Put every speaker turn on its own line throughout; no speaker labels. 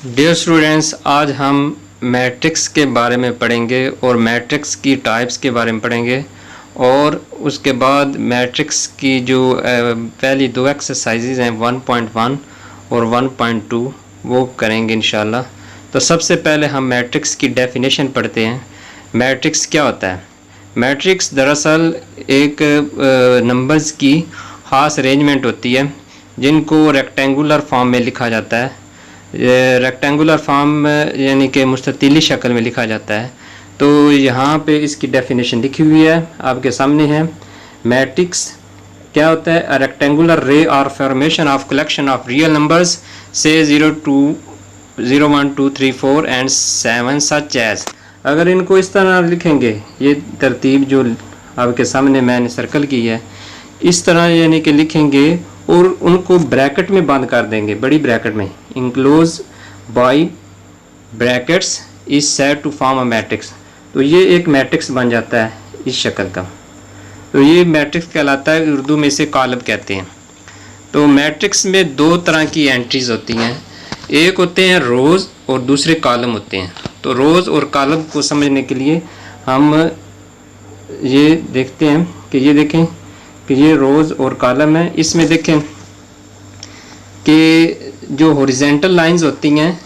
Dear students, आज हम matrix के बारे में पढ़ेंगे और मैट्रिक्स की टाइप्स के बारे में पढ़ेंगे और उसके बाद मैट्रिक्स की जो पहली दो एक्सरसाइजेज हैं 1.1 और 1.2 वो करेंगे इंशाल्लाह। तो सबसे पहले हम मैट्रिक्स की डेफिनेशन पढ़ते हैं। मैट्रिक्स क्या होता है? मैट्रिक्स दरअसल एक नंबर्स की ख़ास अरेंजमेंट होती है जिनको रेक्टेंगुलर फॉर्म में लिखा जाता है। रेक्टेंगुलर फॉर्म यानी कि मुस्ततिली शक्ल में लिखा जाता है। तो यहाँ पे इसकी डेफिनेशन लिखी हुई है, आपके सामने है। मैट्रिक्स क्या होता है? अ रेक्टेंगुलर रे और formation of collection of real numbers से 0 2 0 1 2 3 4 एंड 7 सच एज। अगर इनको इस तरह लिखेंगे, ये तरतीब जो आपके सामने मैंने सर्कल की है, इस तरह यानी कि लिखेंगे और उनको ब्रैकेट में बंद कर देंगे, बड़ी ब्रैकेट में। Enclose by brackets is said to form a matrix. तो ये एक मैट्रिक्स बन जाता है इस शक्ल का। तो ये मैट्रिक्स कहलाता है, उर्दू में इसे कॉलम कहते हैं। तो मैट्रिक्स में दो तरह की एंट्रीज होती हैं, एक होते हैं रोज़ और दूसरे कॉलम होते हैं। तो रोज़ और कॉलम को समझने के लिए हम ये देखते हैं कि ये देखें कि ये रोज़ और कॉलम है। इसमें देखें कि जो हॉरिजॉन्टल लाइंस होती हैं,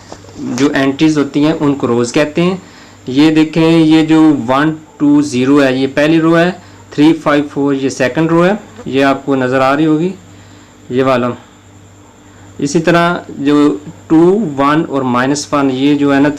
जो एंट्रीज होती हैं, उनको रोज़ कहते हैं। ये देखें, ये जो 1 2 0 है ये पहली रो है, 3 5 4 ये सेकंड रो है, ये आपको नज़र आ रही होगी ये वाला। इसी तरह जो 2 1 और -1 ये जो है ना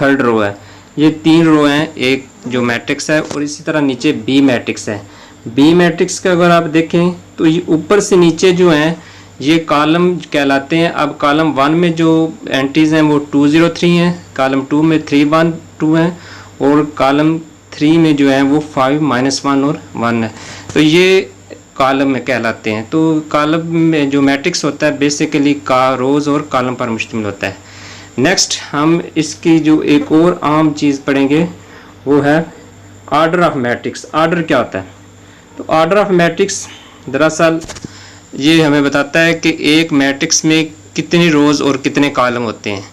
थर्ड रो है। ये तीन रो हैं एक जो मैट्रिक्स है। और इसी तरह नीचे बी मैट्रिक्स है। बी मैट्रिक्स का अगर आप देखें तो ये ऊपर से नीचे जो हैं ये कॉलम कहलाते हैं। अब कॉलम 1 में जो एंट्रीज हैं वो 2 0 3 हैं, कॉलम 2 में 3 1 2 हैं और कॉलम 3 में जो है वो 5 -1 और 1 है। तो ये कॉलम में कहलाते हैं। तो कॉलम में जो मैट्रिक्स होता है बेसिकली रोज़ और कॉलम पर मुश्तमिल होता है। नेक्स्ट हम इसकी जो एक और आम चीज़ पढ़ेंगे वो है ऑर्डर ऑफ मैट्रिक्स। ऑर्डर क्या होता है? तो ऑर्डर ऑफ मैट्रिक्स दरअसल ये हमें बताता है कि एक मैट्रिक्स में कितनी रोज़ और कितने कॉलम होते हैं।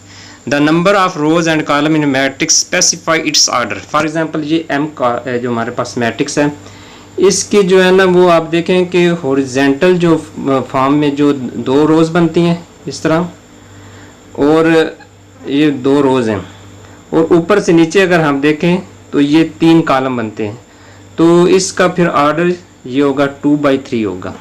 The number of rows and column in matrix specify its order. For example ये एम का जो हमारे पास मैट्रिक्स है, इसकी जो है ना वो आप देखें कि हॉरिजॉन्टल जो फॉर्म में जो 2 रोज़ बनती हैं इस तरह, और ये 2 रोज़ हैं, और ऊपर से नीचे अगर हम देखें तो ये 3 कॉलम बनते हैं। तो इसका फिर ऑर्डर ये होगा 2/3 होगा।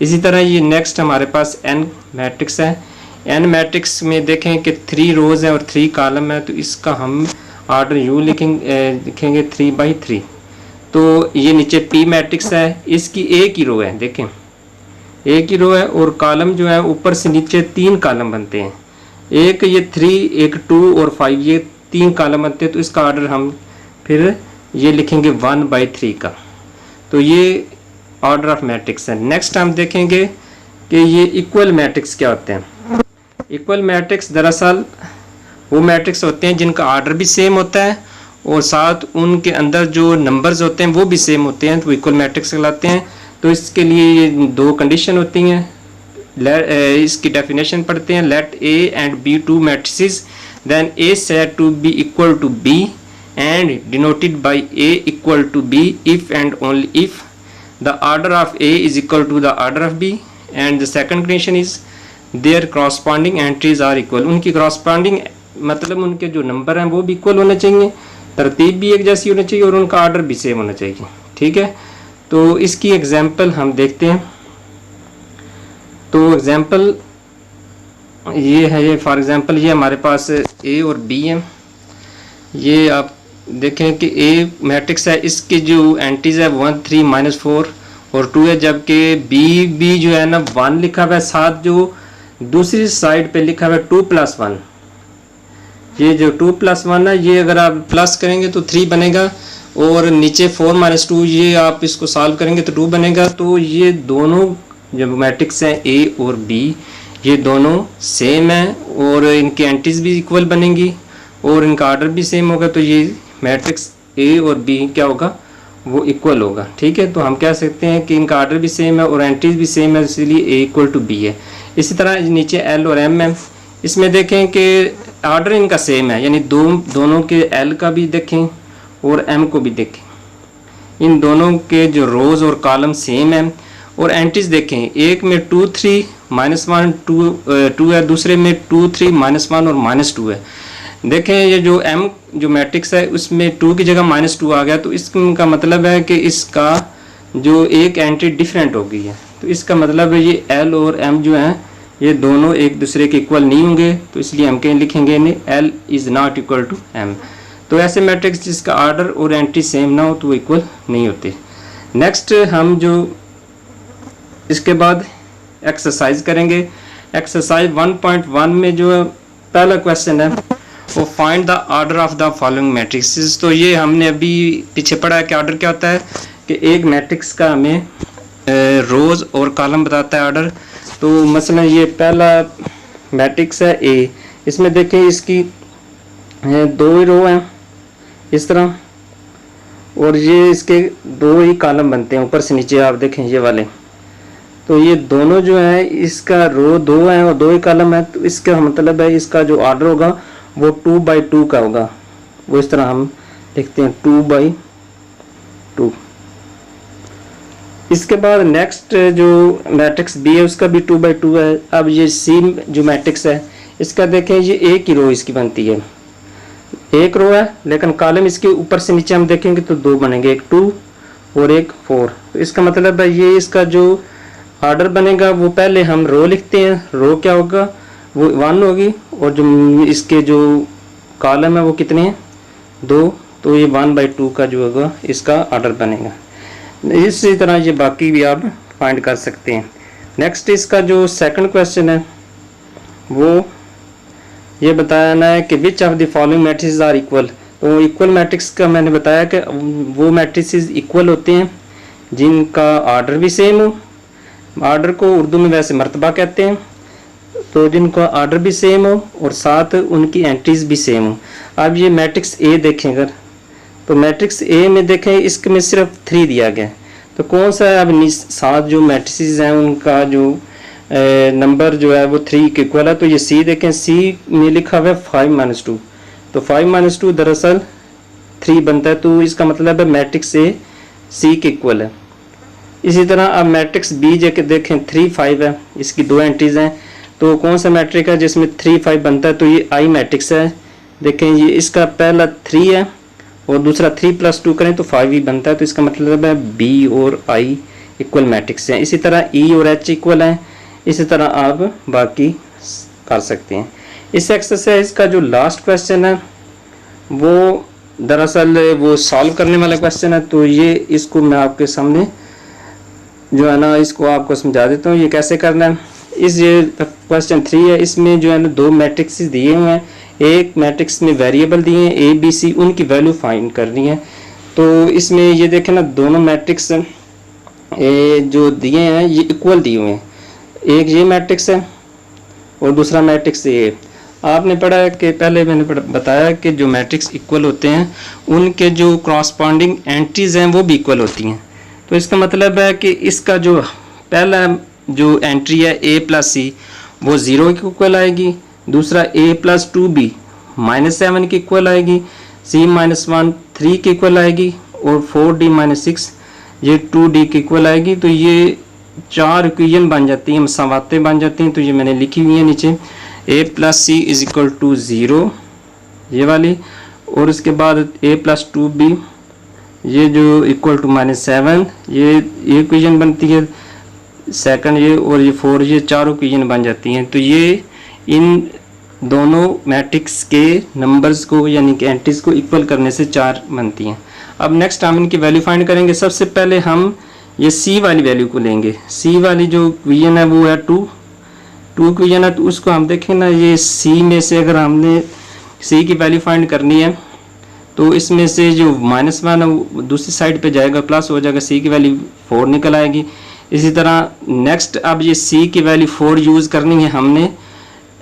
इसी तरह ये नेक्स्ट हमारे पास एन मैट्रिक्स है। एन मैट्रिक्स में देखें कि 3 रोज़ हैं और 3 कॉलम है। तो इसका हम ऑर्डर यूँ लिखेंगे 3/3। तो ये नीचे पी मैट्रिक्स है, इसकी एक ही रो है, देखें एक ही रो है, और कॉलम जो है ऊपर से नीचे 3 कॉलम बनते हैं। एक ये 3, एक 2 और 5 ये 3 कॉलम बनते हैं। तो इसका ऑर्डर हम फिर ये लिखेंगे 1/3 का। तो ये ऑर्डर ऑफ मैट्रिक्स है। नेक्स्ट हम देखेंगे कि ये इक्वल मैट्रिक्स क्या होते हैं। इक्वल मैट्रिक्स दरअसल वो मैट्रिक्स होते हैं जिनका ऑर्डर भी सेम होता है और साथ उनके अंदर जो नंबर्स होते हैं वो भी सेम होते हैं, तो इक्वल मैट्रिक्स कहलाते हैं। तो इसके लिए ये 2 कंडीशन होती हैं। इसकी डेफिनेशन पढ़ते हैं। Let A and B 2 matrices then A said to B equal to B and denoted by A equal to B if and only if the order of A is equal to the order of B, and the second condition is their corresponding entries are equal। उनकी corresponding मतलब उनके जो number हैं वो भी equal होने चाहिए, तरतीब भी एक जैसी होनी चाहिए और उनका ऑर्डर भी सेम होना चाहिए। ठीक है, तो इसकी एग्जांपल हम देखते हैं। तो एग्जांपल ये है, ये फॉर एग्जांपल ये हमारे पास A और B है। ये आप देखें कि ए मैट्रिक्स है, इसकी जो एंट्रीज है 1 3 -4 और 2 है, जबकि बी जो है ना 1 लिखा हुआ है, साथ जो दूसरी साइड पे लिखा हुआ है 2 + 1। ये जो 2 + 1 है ये अगर आप प्लस करेंगे तो 3 बनेगा, और नीचे 4 - 2 ये आप इसको सॉल्व करेंगे तो 2 बनेगा। तो ये दोनों जो मैट्रिक्स हैं ए और बी ये दोनों सेम हैं और इनकी एंट्रीज भी इक्वल बनेंगी और इनका ऑर्डर भी सेम होगा। तो ये मैट्रिक्स ए और बी क्या होगा, वो इक्वल होगा। ठीक है, तो हम कह सकते हैं कि इनका ऑर्डर भी सेम है और एंट्रीज भी सेम है, इसलिए ए इक्वल टू बी है। इसी तरह नीचे एल और एम है। इसमें देखें कि ऑर्डर इनका सेम है, यानी दोनों के एल का भी देखें और एम को भी देखें, इन दोनों के जो रोज़ और कॉलम सेम है। और एंट्रीज देखें, एक में 2 3 -1 2 है, दूसरे में 2 3 -1 और -2 है। देखें ये जो एम जो मैट्रिक्स है उसमें 2 की जगह -2 आ गया, तो इसका मतलब है कि इसका जो एक एंट्री डिफरेंट हो गई है। तो इसका मतलब है ये एल और एम जो हैं ये दोनों एक दूसरे के इक्वल नहीं होंगे, तो इसलिए हम क्या लिखेंगे नहीं, L is not equal to M. तो ऐसे मैट्रिक्स जिसका आर्डर और एंट्री सेम ना हो तो वो इक्वल नहीं होते। नेक्स्ट हम जो इसके बाद एक्सरसाइज करेंगे। एक्सरसाइज 1.1 में जो पहला क्वेश्चन है वो find the order of the following matrix. तो ये हमने अभी पीछे पढ़ा है कि ऑर्डर क्या होता है कि एक मैट्रिक्स का हमें रोज़ और कॉलम बताता है ऑर्डर। तो मसलन ये पहला मैट्रिक्स है ए, इसमें देखें इसकी 2 रो हैं इस तरह, और ये इसके 2 ही कॉलम बनते हैं ऊपर से नीचे, आप देखें ये वाले। तो ये दोनों जो है इसका रो 2 है और 2 ही कॉलम है, तो इसका मतलब है इसका जो ऑर्डर होगा वो 2/2 का होगा। वो इस तरह हम लिखते हैं 2/2। इसके बाद नेक्स्ट जो मैट्रिक्स बी है उसका भी 2/2 है। अब ये सी जो मैट्रिक्स है इसका देखें, ये एक ही रो इसकी बनती है, एक रो है लेकिन कॉलम इसके ऊपर से नीचे हम देखेंगे तो 2 बनेंगे, एक 2 और एक 4। तो इसका मतलब है ये इसका जो ऑर्डर बनेगा वो पहले हम रो लिखते हैं, रो क्या होगा वो 1 होगी, और जो इसके जो कॉलम है वो कितने हैं 2, तो ये 1/2 का जो होगा इसका ऑर्डर बनेगा। इसी तरह ये बाकी भी आप फाइंड कर सकते हैं। नेक्स्ट इसका जो सेकंड क्वेश्चन है वो ये बताना है कि which of the following matrix are equal. तो इक्वल मैट्रिक्स का मैंने बताया कि वो मैट्रिक्स इक्वल होते हैं जिनका ऑर्डर भी सेम हो। ऑर्डर को उर्दू में वैसे मर्तबा कहते हैं, तो जिनका ऑर्डर भी सेम हो और साथ उनकी एंट्रीज भी सेम हो। अब ये मैट्रिक्स ए देखें अगर, तो मैट्रिक्स ए में देखें इसमें सिर्फ 3 दिया गया है, तो कौन सा है, अब साथ जो मैट्रिक्स हैं उनका जो नंबर जो है वो 3 के इक्वल है। तो ये सी देखें, सी में लिखा हुआ है 5 - 2, तो 5 - 2 दरअसल 3 बनता है, तो इसका मतलब है मैट्रिक्स ए सी के इक्वल है। इसी तरह अब मैट्रिक्स बी जो देखें 3 5 है, इसकी 2 एंट्रीज हैं, तो कौन सा मैट्रिक है जिसमें 3 5 बनता है, तो ये आई मैट्रिक्स है। देखें ये इसका पहला 3 है और दूसरा 3 + 2 करें तो 5 ही बनता है, तो इसका मतलब है बी और आई इक्वल मैट्रिक्स हैं। इसी तरह ई और एच इक्वल हैं। इसी तरह आप बाकी कर सकते हैं। इस एक्सरसाइज का जो लास्ट क्वेश्चन है वो दरअसल वो सॉल्व करने वाला क्वेश्चन है, तो ये इसको मैं आपके सामने जो है ना इसको आपको समझा देता हूँ ये कैसे करना है। इस ये क्वेश्चन 3 है, इसमें जो है ना 2 मैट्रिक्स दिए हुए हैं, एक मैट्रिक्स में वेरिएबल दिए हैं ए बी सी, उनकी वैल्यू फाइंड करनी है। तो इसमें ये देखें ना दोनों मैट्रिक्स जो दिए हैं ये इक्वल दिए हुए हैं, एक ये मैट्रिक्स है और दूसरा मैट्रिक्स ये। आपने पढ़ा है कि पहले मैंने बताया कि जो मैट्रिक्स इक्वल होते हैं उनके जो क्रॉसपॉन्डिंग एंट्रीज हैं वो भी इक्वल होती हैं। तो इसका मतलब है कि इसका जो पहला जो एंट्री है a + c वो 0 के इक्वल आएगी, दूसरा a + 2b -7 के इक्वल आएगी, c - 1 3 के इक्वल आएगी, और 4d - 6 ये 2d के इक्वल आएगी। तो ये 4 इक्वेशन बन जाती हैं, मसावातें बन जाती हैं। तो ये मैंने लिखी हुई है नीचे, a + c = 0 ये वाली, और उसके बाद a + 2b ये जो इक्वल टू -7 ये इक्वेशन बनती है सेकंड, ये और ये 4 ये 4 इक्वेशन बन जाती हैं। तो ये इन दोनों मैट्रिक्स के नंबर्स को यानी कि एंट्रीज को इक्वल करने से 4 बनती हैं। अब नेक्स्ट हम इनकी वैल्यू फाइंड करेंगे। सबसे पहले हम ये सी वाली वैल्यू को लेंगे। सी वाली जो इक्वेशन है वो है 2 इक्वेशन है, तो उसको हम देखें ना, ये सी में से अगर हमने सी की वैल्यू फाइंड करनी है तो इसमें से जो -1 है दूसरी साइड पे जाएगा, प्लस हो जाएगा, सी की वैल्यू 4 निकल आएगी। इसी तरह नेक्स्ट अब ये सी की वैल्यू 4 यूज़ करनी है हमने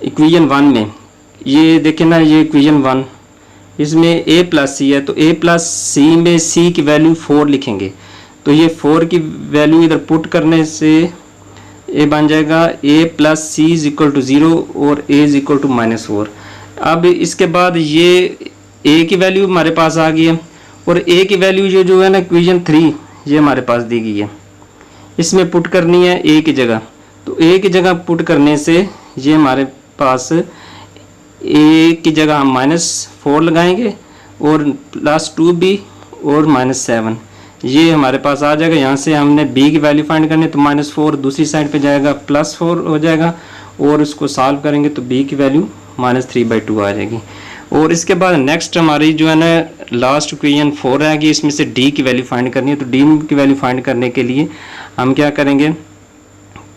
इक्वेशन 1 में। ये देखें ना, ये इक्वेशन 1 इसमें a + c है, तो a + c में c की वैल्यू 4 लिखेंगे। तो ये 4 की वैल्यू इधर पुट करने से ये बन जाएगा a + c = 0 और a = -4। अब इसके बाद ये ए की वैल्यू हमारे पास आ गई है और ए की वैल्यू जो है ना इक्वेशन 3 ये हमारे पास दी गई है, इसमें पुट करनी है ए की जगह। तो ए की जगह पुट करने से ये हमारे पास ए की जगह हम -4 लगाएंगे और +2b और -7 ये हमारे पास आ जाएगा। यहाँ से हमने b की वैल्यू फाइंड करनी है तो -4 दूसरी साइड पे जाएगा, +4 हो जाएगा और उसको सॉल्व करेंगे तो b की वैल्यू -3/2 आ जाएगी। और इसके बाद नेक्स्ट हमारी जो है ना लास्ट इक्वेशन 4 रहेगी, इसमें से d की वैल्यू फाइंड करनी है। तो d की वैल्यू फाइंड करने के लिए हम क्या करेंगे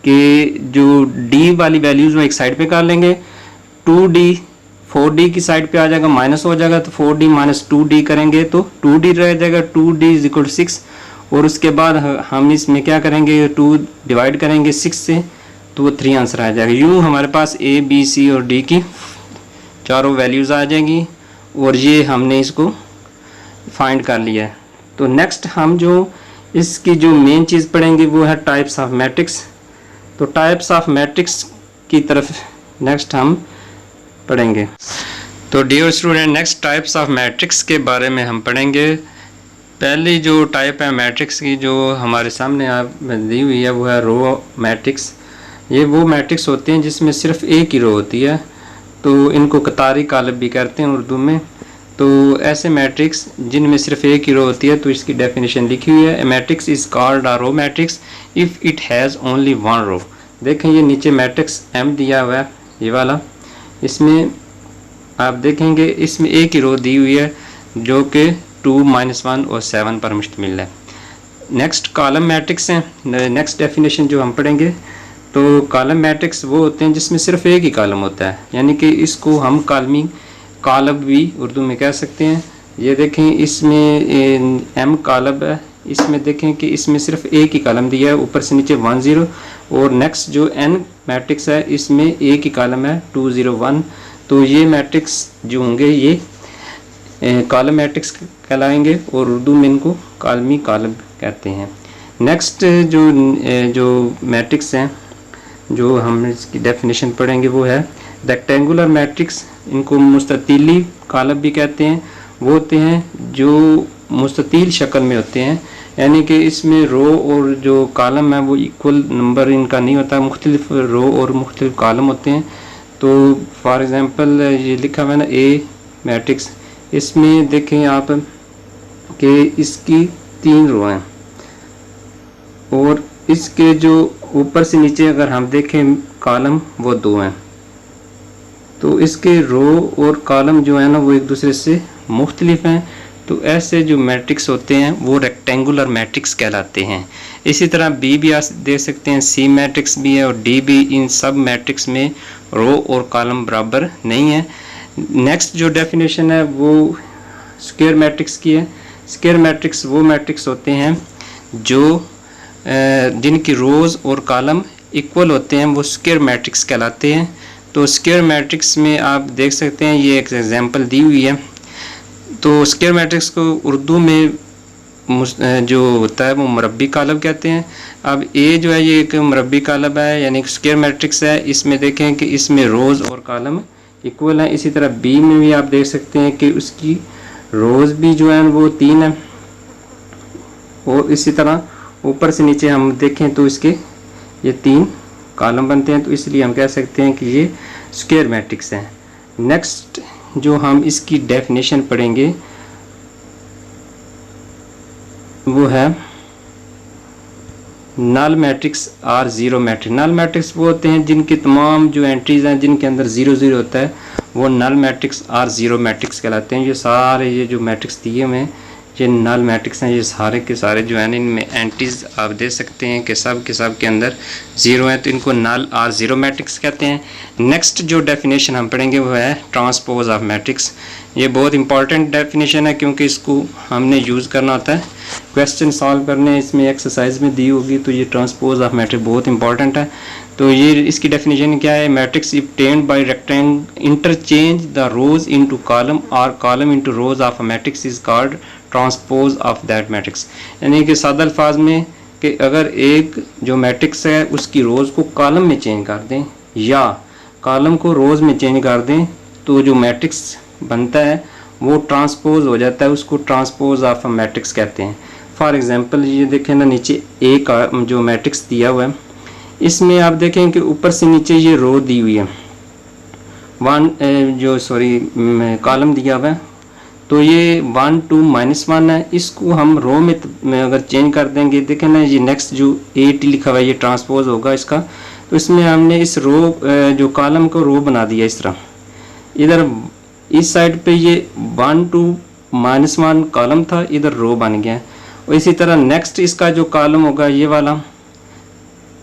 कि जो d वाली वैल्यूज वो एक साइड पे कर लेंगे, 2d 4d की साइड पे आ जाएगा, माइनस हो जाएगा तो 4d - 2d करेंगे तो 2d रह जाएगा, 2d = 6। और उसके बाद हम इसमें क्या करेंगे 2 डिवाइड करेंगे 6 से तो वो 3 आंसर आ जाएगा। यूँ हमारे पास a b c और d की चारों वैल्यूज़ आ जाएंगी और ये हमने इसको फाइंड कर लिया है। तो नेक्स्ट हम जो इसकी जो मेन चीज़ पढ़ेंगे वो है टाइप्स ऑफ मैट्रिक्स। तो टाइप्स ऑफ मैट्रिक्स की तरफ नेक्स्ट हम पढ़ेंगे। तो dear student next types of matrix के बारे में हम पढ़ेंगे। पहली जो टाइप है मैट्रिक्स की जो हमारे सामने आप दी हुई है वो है रो मैट्रिक्स। ये वो मैट्रिक्स होते हैं जिसमें सिर्फ एक ही रो होती है, तो इनको कतारी कालब भी कहते हैं उर्दू में। तो ऐसे मैट्रिक्स जिनमें सिर्फ एक ही रो होती है तो इसकी डेफिनेशन लिखी हुई है, matrix is called a row matrix if it has only one row. देखें ये नीचे मैट्रिक्स M दिया हुआ है ये वाला, इसमें आप देखेंगे इसमें एक ही रो दी हुई है जो कि 2 - 1 और 7 पर मुश्तमिल है। नेक्स्ट कॉलम मैट्रिक्स हैं। नेक्स्ट डेफिनेशन जो हम पढ़ेंगे तो कॉलम मैट्रिक्स वो होते हैं जिसमें सिर्फ एक ही कॉलम होता है, यानी कि इसको हम कॉलमी कॉलम भी उर्दू में कह सकते हैं। ये देखें इसमें M कॉलम है, इसमें देखें कि इसमें सिर्फ एक ही कॉलम दिया है, ऊपर से नीचे 1 0। और नेक्स्ट जो N मैट्रिक्स है इसमें एक ही कॉलम है 2 0 1। तो ये मैट्रिक्स जो होंगे ये कॉलम मैट्रिक्स कहलाएंगे और उर्दू में इनको कॉलमी कॉलम कहते हैं। नेक्स्ट जो मैट्रिक्स हैं जो हम इसकी डेफिनेशन पढ़ेंगे वो है रेक्टेंगुलर मैट्रिक्स। इनको मुस्ततीली कॉलम भी कहते हैं। वो होते हैं जो मुस्ततील शक्ल में होते हैं, यानी कि इसमें रो और जो कॉलम है वो इक्वल नंबर इनका नहीं होता, मुख्तलिफ रो और मुख्तलिफ कॉलम होते हैं। तो फॉर एग्ज़ाम्पल ये लिखा हुआ है ना ए मैट्रिक्स, इसमें देखें आप कि इसकी 3 रो हैं और इसके जो ऊपर से नीचे अगर हम देखें कॉलम वो 2 हैं। तो इसके रो और कॉलम जो है ना वो एक दूसरे से मुख्तलिफ हैं। तो ऐसे जो मैट्रिक्स होते हैं वो रेक्टेंगुलर मैट्रिक्स कहलाते हैं। इसी तरह बी भी आप देख सकते हैं, सी मैट्रिक्स भी है और डी भी। इन सब मैट्रिक्स में रो और कॉलम बराबर नहीं है। नेक्स्ट जो डेफिनेशन है वो स्क्वायर मैट्रिक्स की है। स्क्वायर मैट्रिक्स वो मैट्रिक्स होते हैं जो जिनकी रोज़ और कॉलम इक्वल होते हैं, वो स्क्वायर मैट्रिक्स कहलाते हैं। तो स्क्वायर मैट्रिक्स में आप देख सकते हैं ये एक एग्जांपल दी हुई है। तो स्क्वायर मैट्रिक्स को उर्दू में जो होता है वो मुरब्बी कॉलम कहते हैं। अब ए जो है ये एक मुरब्बी कॉलम है, यानी स्क्वायर मैट्रिक्स है। इसमें देखें कि इसमें रोज़ और कॉलम इक्वल हैं। इसी तरह बी में भी आप देख सकते हैं कि उसकी रोज़ भी जो है वो 3 है और इसी तरह ऊपर से नीचे हम देखें तो इसके ये 3 कॉलम बनते हैं। तो इसलिए हम कह सकते हैं कि ये स्क्वायर मैट्रिक्स है। नेक्स्ट जो हम इसकी डेफिनेशन पढ़ेंगे वो है नल मैट्रिक्स और ज़ीरो मैट्रिक्स। नल मैट्रिक्स वो होते हैं जिनकी तमाम जो एंट्रीज हैं जिनके अंदर 0 0 होता है, वो नल मैट्रिक्स और ज़ीरो मैट्रिक्स कहलाते हैं। ये सारे ये जो मैट्रिक्स दिए हुए हैं ये नल मैट्रिक्स हैं। ये सारे के सारे जो है इनमें एंट्रीज आप दे सकते हैं कि सब के अंदर 0 है, तो इनको नल और ज़ीरो मैट्रिक्स कहते हैं। नेक्स्ट जो डेफिनेशन हम पढ़ेंगे वो है ट्रांसपोज ऑफ मैट्रिक्स। ये बहुत इंपॉर्टेंट डेफिनेशन है क्योंकि इसको हमने यूज़ करना होता है क्वेश्चन सॉल्व करने, इसमें एक्सरसाइज में दी होगी। तो ये ट्रांसपोज ऑफ मैट्रिक्स बहुत इंपॉर्टेंट है। तो ये इसकी डेफिनेशन क्या है, matrix obtained by rectangle interchange the rows into column और column into rows of a matrix is called transpose of that matrix. यानी कि सादा अल्फाज में कि अगर एक जो मैट्रिक्स है उसकी रोज़ को कॉलम में चेंज कर दें या कॉलम को रोज़ में चेंज कर दें तो जो मैट्रिक्स बनता है वो ट्रांसपोज हो जाता है, उसको ट्रांसपोज ऑफ अ मैट्रिक्स कहते हैं। फॉर एग्जांपल ये देखें ना, नीचे ए का जो मैट्रिक्स दिया हुआ है, इसमें आप देखें कि ऊपर से नीचे ये रो दी हुई है, कॉलम दिया हुआ है, तो ये 1 2 -1 है। इसको हम रो में अगर चेंज कर देंगे, देखें ना ये नेक्स्ट जो 8 लिखा हुआ है ये ट्रांसपोज होगा इसका, तो इसमें हमने इस रो जो कॉलम को रो बना दिया इस तरह। इधर इस साइड पे ये 1 2 -1 कॉलम था, इधर रो बन गया। और इसी तरह नेक्स्ट इसका जो कॉलम होगा ये वाला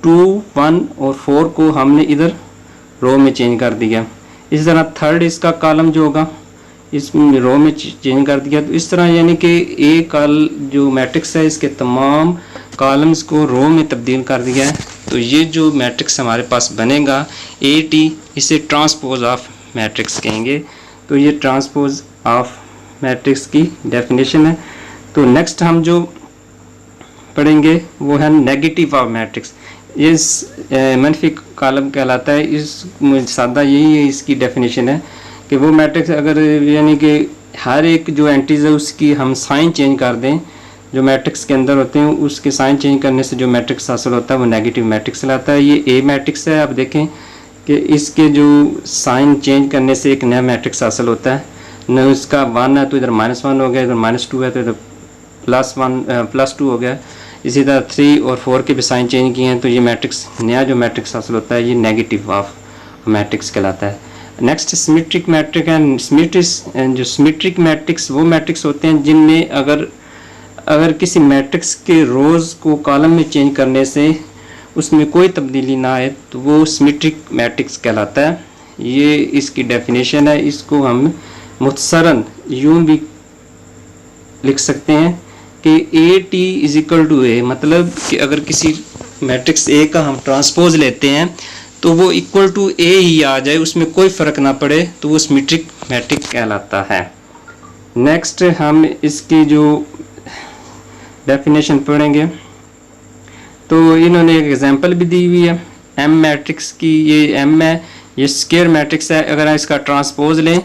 2 1 और 4 को हमने इधर रो में चेंज कर दिया। इसी तरह थर्ड इसका कॉलम जो होगा इस रो में चेंज कर दिया। तो इस तरह यानी कि एक जो मैट्रिक्स है इसके तमाम कॉलम्स को रो में तब्दील कर दिया है। तो ये जो मैट्रिक्स हमारे पास बनेगा AT, इसे ट्रांसपोज ऑफ मैट्रिक्स कहेंगे। तो ये ट्रांसपोज ऑफ मैट्रिक्स की डेफिनेशन है। तो नेक्स्ट हम जो पढ़ेंगे वो है नेगेटिव ऑफ मैट्रिक्स। इस मनफी कॉलम कहलाता है। इस सादा यही है, इसकी डेफिनेशन है कि वो मैट्रिक्स अगर यानी कि हर एक जो एंट्रीज है उसकी हम साइन चेंज कर दें, जो मैट्रिक्स के अंदर होते हैं उसके साइन चेंज करने से जो मैट्रिक्स हासिल होता है वो नेगेटिव मैट्रिक्स कहलाता है। ये ए मैट्रिक्स है, आप देखें कि इसके जो साइन चेंज करने से एक नया मैट्रिक्स हासिल होता है। न उसका 1 है तो इधर -1 हो गया, इधर -2 है तो इधर +2 हो गया। इसी तरह 3 और 4 के भी साइन चेंज किए हैं तो ये मैट्रिक्स नया जो मैट्रिक्स हासिल होता है ये नेगेटिव ऑफ मैट्रिक्स कहलाता है। नेक्स्ट सिमेट्रिक मैट्रिक है। जो सिमेट्रिक मैट्रिक्स वो मैट्रिक्स होते हैं जिनमें अगर किसी मैट्रिक्स के रोज़ को कॉलम में चेंज करने से उसमें कोई तब्दीली ना आए तो वो सिमेट्रिक मैट्रिक्स कहलाता है। ये इसकी डेफिनेशन है। इसको हम मुख्तसरन यूँ भी लिख सकते हैं कि AT = A, मतलब कि अगर किसी मैट्रिक्स A का हम ट्रांसपोज लेते हैं तो वो = A ही आ जाए, उसमें कोई फ़र्क ना पड़े, तो वो सिमेट्रिक मैट्रिक कहलाता है। नेक्स्ट हम इसकी जो डेफिनेशन पढ़ेंगे तो इन्होंने एक एग्जांपल भी दी हुई है M मैट्रिक्स की। ये M है, ये स्क्वायर मैट्रिक्स है। अगर इसका ट्रांसपोज लें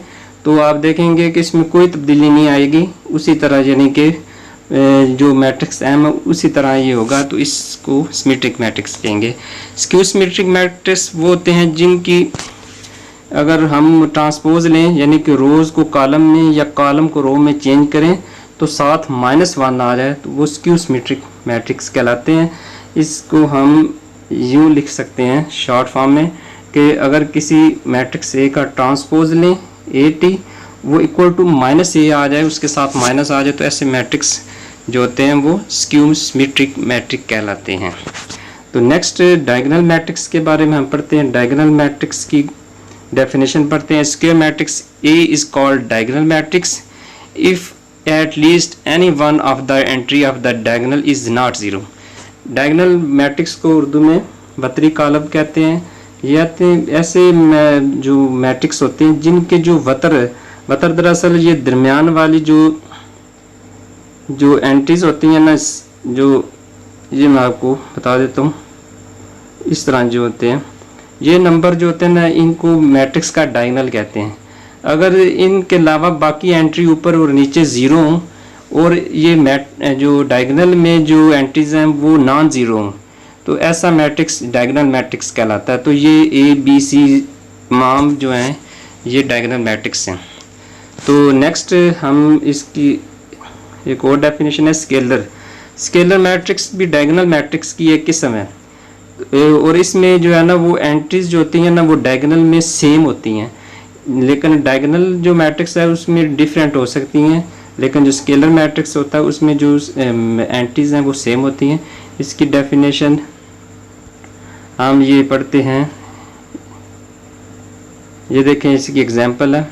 तो आप देखेंगे कि इसमें कोई तब्दीली नहीं आएगी, उसी तरह यानी कि जो मैट्रिक्स M है उसी तरह ये होगा, तो इसको सिमेट्रिक मैट्रिक्स कहेंगे। स्क्यू सिमेट्रिक मैट्रिक्स वो होते हैं जिनकी अगर हम ट्रांसपोज लें यानी कि रोज़ को कॉलम में या कॉलम को रो में चेंज करें तो साथ -1 आ जाए तो वो स्क्यू सिमेट्रिक मैट्रिक्स कहलाते हैं। इसको हम यूँ लिख सकते हैं शॉर्ट फॉर्म में कि अगर किसी मैट्रिक्स A का ट्रांसपोज लें AT वो =-A आ जाए, उसके साथ माइनस आ जाए, तो ऐसे मैट्रिक्स जो होते हैं वो स्क्यू सिमेट्रिक मैट्रिक कहलाते हैं। तो नेक्स्ट डायगोनल मैट्रिक्स के बारे में हम पढ़ते हैं। डायगोनल मैट्रिक्स की डेफिनेशन पढ़ते हैं। Square matrix A is called diagonal matrix if at least any one of the entry of the diagonal is not 0। Diagonal matrix को उर्दू में बतरी कॉलम कहते हैं। ये ऐसे जो मैट्रिक्स होते हैं जिनके जो वतर दरअसल ये दरमियान वाली जो एंट्रीज होती हैं ना, जो ये मैं आपको बता देता हूँ, इस तरह जो होते हैं ये नंबर जो होते हैं ना, इनको मैट्रिक्स का डायगोनल कहते हैं। अगर इनके अलावा बाकी एंट्री ऊपर और नीचे 0 हों और ये जो डायगोनल में जो एंट्रीज हैं वो नॉन 0 हों तो ऐसा मैट्रिक्स डायगोनल मैट्रिक्स कहलाता है। तो ये ABC तमाम जो हैं ये डायगोनल मैट्रिक्स हैं। तो नेक्स्ट हम इसकी एक और डेफिनेशन है स्केलर मैट्रिक्स भी डायगोनल मैट्रिक्स की एक किस्म है और इसमें जो है ना वो एंट्रीज जो होती हैं ना वो डायगोनल में सेम होती हैं, लेकिन डायगोनल जो मैट्रिक्स है उसमें डिफरेंट हो सकती हैं, लेकिन जो स्केलर मैट्रिक्स होता है उसमें जो एंट्रीज हैं वो सेम होती हैं। इसकी डेफिनेशन हम ये पढ़ते हैं। ये देखें, इसकी एग्जांपल है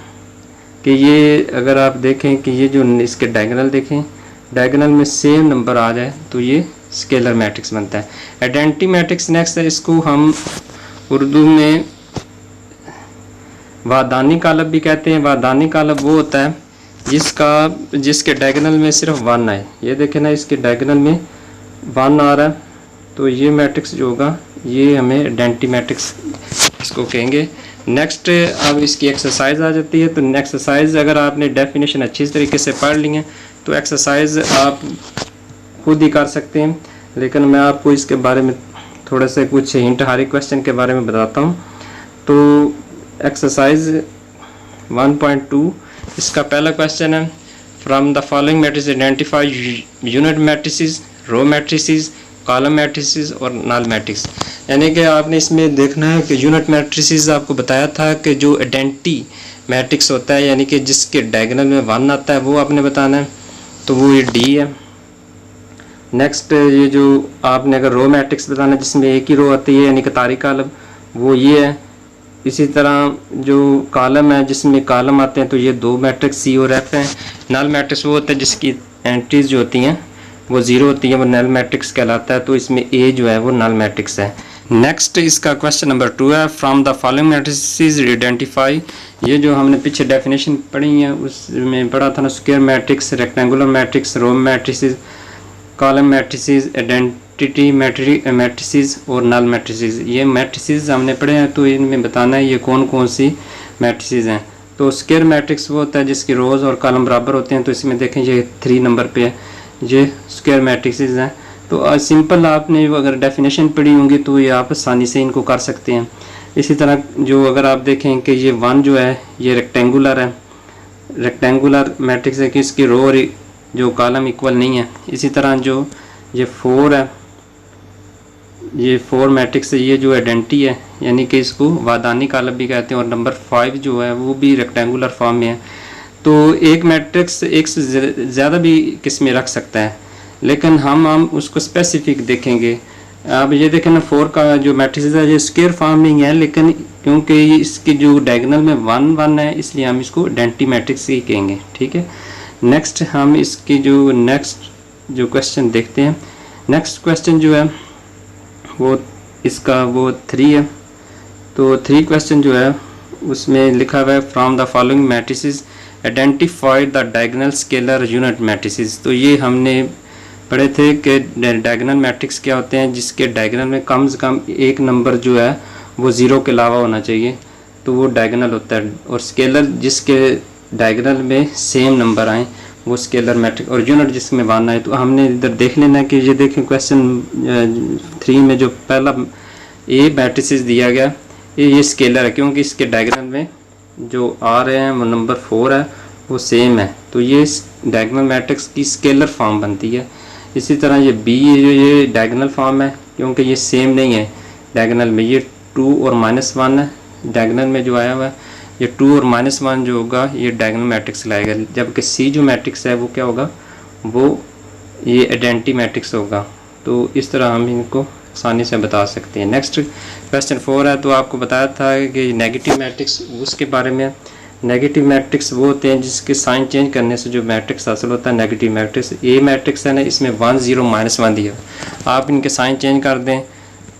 कि ये अगर आप देखें कि ये जो इसके डायगोनल देखें, डायगोनल में सेम नंबर आ जाए तो ये स्केलर मैट्रिक्स बनता है। आइडेंटिटी मैट्रिक्स नेक्स्ट है। इसको हम उर्दू में वादानी कालब भी कहते हैं। वादानी कालब वो होता है जिसके डायगोनल में सिर्फ 1 आए। ये देखें ना, इसके डायगोनल में 1 आ रहा है तो ये मैट्रिक्स जो होगा ये हमें आइडेंटिटी मैट्रिक्स इसको कहेंगे। नेक्स्ट अब इसकी एक्सरसाइज आ जाती है। तो एक्सरसाइज अगर आपने डेफिनेशन अच्छी तरीके से पढ़ ली है तो एक्सरसाइज आप खुद ही कर सकते हैं, लेकिन मैं आपको इसके बारे में थोड़ा सा कुछ हिंट हर एक क्वेश्चन के बारे में बताता हूँ। तो एक्सरसाइज 1.2 इसका पहला क्वेश्चन है, from the following matrix identify unit matrices, row matrices, column matrices और नल मैट्रिक्स। यानी कि आपने इसमें देखना है कि यूनिट मैट्रिसेस आपको बताया था कि जो आइडेंटिटी मैट्रिक्स होता है यानी कि जिसके डायगोनल में 1 आता है वो आपने बताना है, तो वो ये डी है। नेक्स्ट ये जो आपने अगर रो मैट्रिक्स बताना है जिसमें एक ही रो आती है यानी कि तारी कॉलम, वो ये है। इसी तरह जो कॉलम है जिसमें कॉलम आते हैं तो ये 2 मैट्रिक्स सी और एफ हैं। नल मैट्रिक्स वो होता है जिसकी एंट्रीज जो होती हैं वो 0 होती है, वो नल मैट्रिक्स कहलाता है। तो इसमें ए जो है वो नल मैट्रिक्स है। नेक्स्ट इसका क्वेश्चन नंबर 2 है, from the following matrices identify. ये जो हमने पीछे डेफिनेशन पढ़ी है उसमें पढ़ा था ना, square matrix, rectangular matrix, row matrices, column matrices, identity matrices और नल मैट्रिसेस। ये मैट्रिसेस हमने पढ़े हैं, तो इनमें बताना है ये कौन कौन सी मैट्रिसेस हैं। तो स्क्वायर मैट्रिक्स वो होता है जिसकी रोज और कॉलम बराबर होते हैं, तो इसमें देखें ये 3 नंबर पे है, ये स्क्वायर मैट्रिसेस हैं। तो सिंपल आपने अगर डेफिनेशन पढ़ी होंगी तो ये आप आसानी से इनको कर सकते हैं। इसी तरह जो अगर आप देखें कि ये 1 जो है ये रेक्टेंगुलर है, रेक्टेंगुलर मैट्रिक्स है कि इसकी रो और जो कॉलम इक्वल नहीं है। इसी तरह जो ये 4 है, ये 4 मैट्रिक्स है, ये जो आइडेंटिटी है यानी कि इसको वादानी कॉलम भी कहते हैं। और नंबर 5 जो है वो भी रेक्टेंगुलर फॉर्म में है। तो एक मैट्रिक्स एक से ज़्यादा भी किस्में रख सकता है, लेकिन हम उसको स्पेसिफिक देखेंगे। अब ये देखें ना 4 का जो मैट्रिक्स है ये स्क्वायर फॉर्म में है, लेकिन क्योंकि इसकी जो डायगोनल में 1 1 है इसलिए हम इसको आइडेंटिटी मैट्रिक्स ही कहेंगे, ठीक है। नेक्स्ट हम इसकी जो नेक्स्ट जो क्वेश्चन देखते हैं। नेक्स्ट क्वेश्चन जो है वो इसका वो 3 है। तो 3 क्वेश्चन जो है उसमें लिखा हुआ है, from the following matrices identify the diagonal scalar unit matrices. तो ये हमने पढ़े थे कि डायगोनल मैट्रिक्स क्या होते हैं जिसके डायगोनल में कम से कम एक नंबर जो है वो 0 के अलावा होना चाहिए, तो वो डायगोनल होता है। और स्केलर जिसके डायगोनल में सेम नंबर आए वो स्केलर मैट्रिक्स, और यूनिट जिसमें 1 आए। तो हमने इधर देख लेना कि ये देखें क्वेश्चन 3 में जो पहला ए मैट्रिसेस दिया गया ये स्केलर है, क्योंकि इसके डायगोनल में जो आ रहे हैं वो नंबर 4 है वो सेम है, तो ये डायगोनल मैट्रिक्स की स्केलर फॉर्म बनती है। इसी तरह ये बी ये डायगोनल फॉर्म है क्योंकि ये सेम नहीं है डायगोनल में, ये 2 और -1 है डायगोनल में जो आया हुआ है। ये 2 और -1 जो होगा ये डायगोनल मैट्रिक्स लाएगा, जबकि सी जो मैट्रिक्स है वो क्या होगा, वो ये आइडेंटिटी मैट्रिक्स होगा। तो इस तरह हम इनको आसानी से बता सकते हैं। नेक्स्ट क्वेश्चन 4 है, तो आपको बताया था कि नेगेटिव मैट्रिक्स उसके बारे में। नेगेटिव मैट्रिक्स वो होते हैं जिसके साइन चेंज करने से जो मैट्रिक्स हासिल होता है नेगेटिव मैट्रिक्स। ए मैट्रिक्स है ना, इसमें 1 0 -1 दिया, आप इनके साइन चेंज कर दें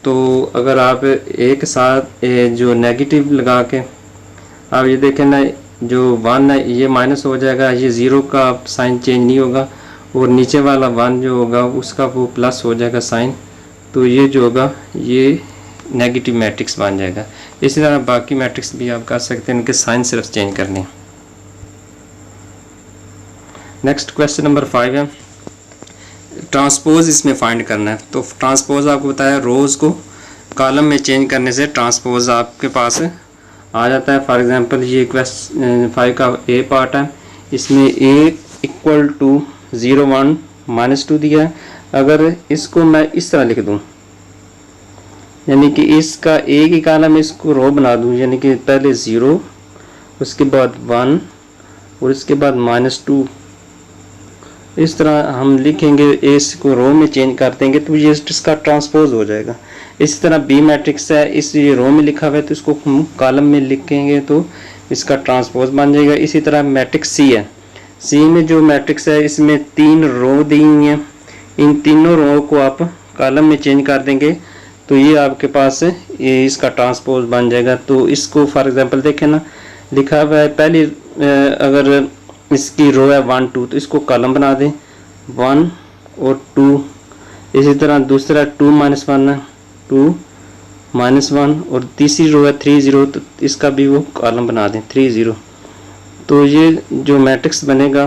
तो अगर आप एक साथ जो नेगेटिव लगा के आप ये देखें ना, जो 1 है ये माइनस हो जाएगा, ये 0 का साइन चेंज नहीं होगा, और नीचे वाला 1 जो होगा उसका वो प्लस हो जाएगा साइन, तो ये जो होगा ये नेगेटिव मैट्रिक्स बन जाएगा। इसी तरह बाकी मैट्रिक्स भी आप कर सकते हैं, इनके साइन सिर्फ चेंज करने हैं। नेक्स्ट क्वेश्चन नंबर 5 है, ट्रांसपोज इसमें फाइंड करना है। तो ट्रांसपोज आपको बताया रोज़ को कॉलम में चेंज करने से ट्रांसपोज आपके पास आ जाता है। फॉर एग्जांपल ये क्वेश्चन 5 का ए पार्ट है, इसमें ए इक्वल टू 0 1 -2 दिया है। अगर इसको मैं इस तरह लिख दूं, यानी कि इसका ए की कॉलम इसको रो बना दूं, यानी कि पहले 0 उसके बाद 1 और इसके बाद -2, इस तरह हम लिखेंगे। ए इसको रो में चेंज कर देंगे तो ये इसका ट्रांसपोज हो जाएगा। इसी तरह बी मैट्रिक्स है, इस ये रो में लिखा हुआ है तो इसको हम कॉलम में लिखेंगे तो इसका ट्रांसपोज बन जाएगा। इसी तरह मैट्रिक्स सी है, सी में जो मैट्रिक्स है इसमें 3 रो दी हुई हैं, इन तीनों रो को आप कॉलम में चेंज कर देंगे तो ये आपके पास ये इसका ट्रांसपोज बन जाएगा। तो इसको फॉर एग्जांपल देखें ना, लिखा हुआ है पहली अगर इसकी रो है 1 2 तो इसको कॉलम बना दें 1 और 2। इसी तरह दूसरा 2 -1 है 2 -1 और तीसरी रो है 3 0, तो इसका भी वो कॉलम बना दें 3 0। तो ये जो मैट्रिक्स बनेगा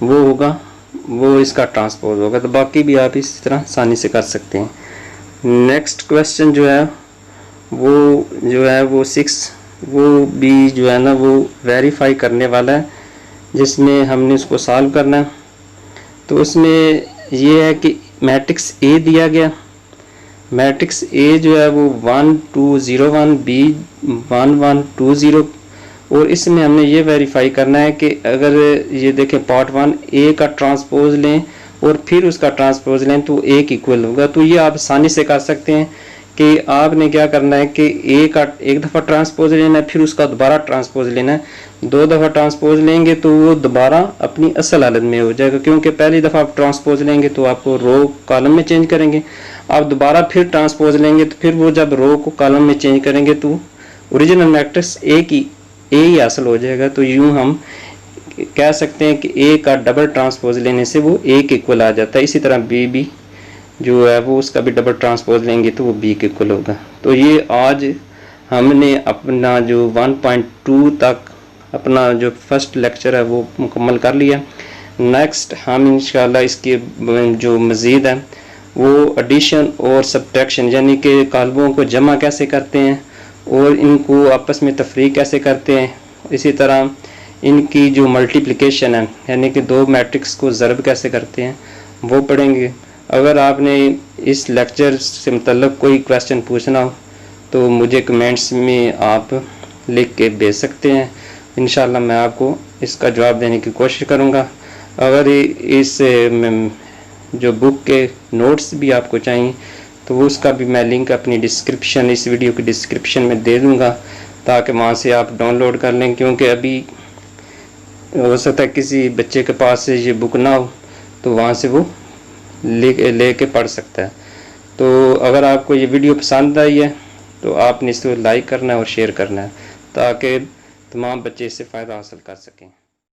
वो होगा, वो इसका ट्रांसपोज होगा। तो बाकी भी आप इस तरह आसानी से कर सकते हैं। नेक्स्ट क्वेश्चन जो है वो 6, वो भी जो है ना वो वेरीफाई करने वाला है, जिसमें हमने उसको सॉल्व करना है। तो उसमें ये है कि मैट्रिक्स ए दिया गया, मैट्रिक्स ए जो है वो 1 2 0 1, बी 1 1 2 0, और इसमें हमने ये वेरीफाई करना है कि अगर ये देखें पार्ट 1 ए का ट्रांसपोज लें और फिर उसका ट्रांसपोज लें तो ए की इक्वल होगा। तो ये आप आसानी से कर सकते हैं कि आपने क्या करना है कि ए का एक दफ़ा ट्रांसपोज लेना है, फिर उसका दोबारा ट्रांसपोज लेना है। 2 दफ़ा ट्रांसपोज लेंगे तो वो दोबारा अपनी असल हालत में हो जाएगा, क्योंकि पहली दफ़ा आप ट्रांसपोज लेंगे तो आपको रो कॉलम में चेंज करेंगे, आप दोबारा फिर ट्रांसपोज लेंगे तो फिर वो जब रो को कॉलम में चेंज करेंगे तो ओरिजिनल मैट्रिक्स ए ही हासिल हो जाएगा। तो यूँ हम कह सकते हैं कि ए का डबल ट्रांसपोज लेने से वो ए के इक्वल आ जाता है। इसी तरह बी भी जो है वो उसका भी डबल ट्रांसपोज लेंगे तो वो बी के इक्वल होगा। तो ये आज हमने अपना जो 1.2 तक अपना जो फर्स्ट लेक्चर है वो मुकम्मल कर लिया। नेक्स्ट हम इंशाल्लाह इसके जो मज़ीद है वो एडिशन और सब्ट्रैक्शन, यानी कि कालबों को जमा कैसे करते हैं और इनको आपस में तफरीक कैसे करते हैं, इसी तरह इनकी जो मल्टीप्लिकेशन है यानी कि 2 मैट्रिक्स को ज़रब कैसे करते हैं वो पढ़ेंगे। अगर आपने इस लेक्चर से मतलब कोई क्वेश्चन पूछना हो तो मुझे कमेंट्स में आप लिख के भेज सकते हैं, इंशाल्लाह मैं आपको इसका जवाब देने की कोशिश करूँगा। अगर इस जो बुक के नोट्स भी आपको चाहिए तो उसका भी मैं लिंक अपनी डिस्क्रिप्शन, इस वीडियो की डिस्क्रिप्शन में दे दूँगा, ताकि वहाँ से आप डाउनलोड कर लें, क्योंकि अभी हो सकता है किसी बच्चे के पास से ये बुक ना हो तो वहाँ से वो ले के पढ़ सकता है। तो अगर आपको ये वीडियो पसंद आई है तो आपने इसको लाइक करना है और शेयर करना है, ताकि तमाम बच्चे इससे फ़ायदा हासिल कर सकें।